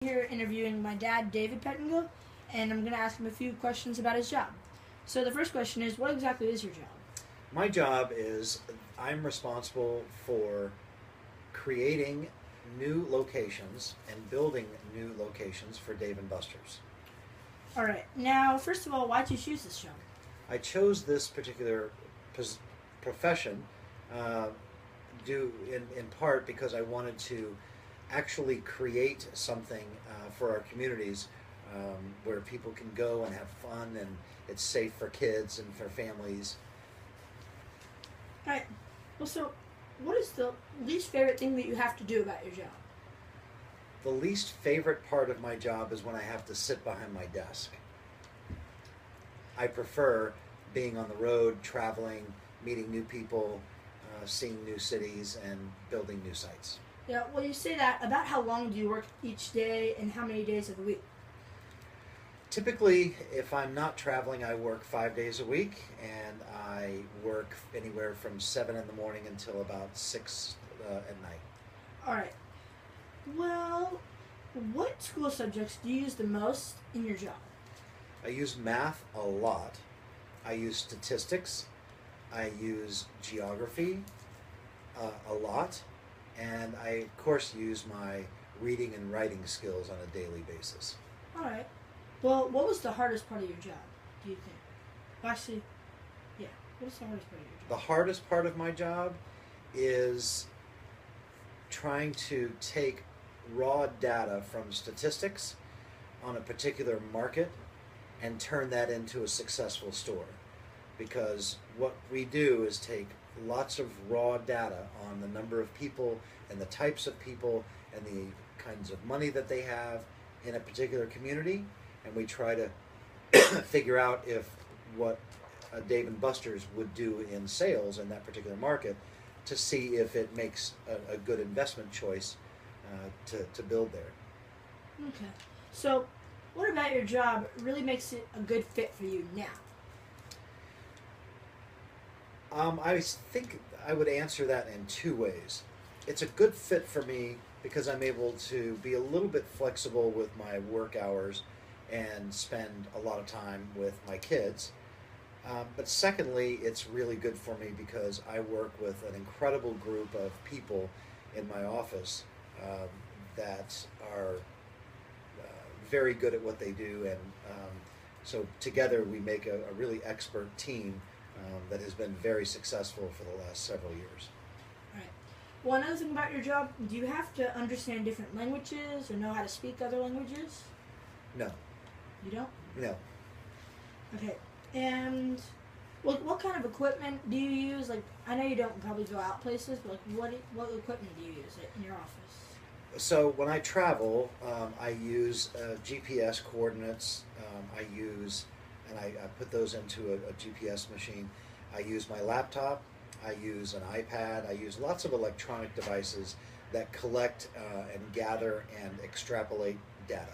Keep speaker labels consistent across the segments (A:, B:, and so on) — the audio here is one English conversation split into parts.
A: Here interviewing my dad, David Pettingill, and I'm going to ask him a few questions about his job. So the first question is, what exactly is your job?
B: My job is I'm responsible for creating new locations and building new locations for Dave and Buster's.
A: All right. Now, first of all, why'd you choose this job?
B: I chose this particular profession due in part because I wanted to actually create something for our communities where people can go and have fun and it's safe for kids and for families.
A: All right. Well, so what is the least favorite thing that you have to do about your job?
B: The least favorite part of my job is when I have to sit behind my desk. I prefer being on the road, traveling, meeting new people, seeing new cities, and building new sites.
A: Yeah. Well, you say that. About how long do you work each day, and how many days of the week?
B: Typically, if I'm not traveling, I work 5 days a week, and I work anywhere from 7 in the morning until about 6 at night.
A: All right. Well, what school subjects do you use the most in your job?
B: I use math a lot. I use statistics. I use geography a lot. And I, of course, use my reading and writing skills on a daily basis.
A: All right. Well, what was the hardest part of your job, do you think? Well, actually, yeah. What is the hardest part of your
B: The
A: job?
B: hardest part of my job is trying to take raw data from statistics on a particular market and turn that into a successful store. Because what we do is take lots of raw data on the number of people and the types of people and the kinds of money that they have in a particular community, and we try to figure out if what Dave and Buster's would do in sales in that particular market to see if it makes a good investment choice to build there.
A: Okay. So, what about your job really makes it a good fit for you now?
B: I think I would answer that in two ways. It's a good fit for me because I'm able to be a little bit flexible with my work hours and spend a lot of time with my kids. But secondly, it's really good for me because I work with an incredible group of people in my office that are very good at what they do, and so together we make a really expert team that has been very successful for the last several years.
A: All right. Well, another thing about your job, do you have to understand different languages or know how to speak other languages?
B: No,
A: You don't?
B: no.
A: Okay. And what kind of equipment do you use? Like, I know you don't probably go out places, but like, what equipment do you use in your office?
B: So when I travel, I use GPS coordinates. I use, and I put those into a GPS machine. I use my laptop. I use an iPad. I use lots of electronic devices that collect and gather and extrapolate data.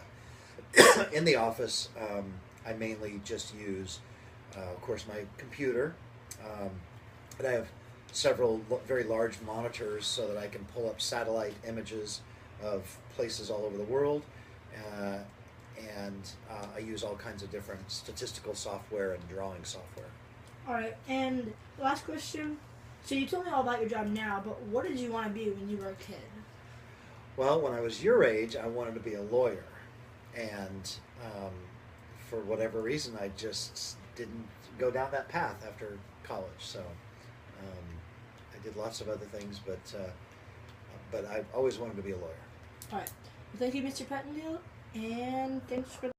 B: In the office, I mainly just use, of course, my computer. And I have several very large monitors so that I can pull up satellite images of places all over the world, and I use all kinds of different statistical software and drawing software.
A: All right. And the last question. So you told me all about your job now, but what did you want to be when you were a kid?
B: Well, when I was your age, I wanted to be a lawyer, and for whatever reason, I just didn't go down that path after college. So I did lots of other things, but I've always wanted to be a lawyer.
A: All right. Well, thank you, Mr. Pettingill, and thanks for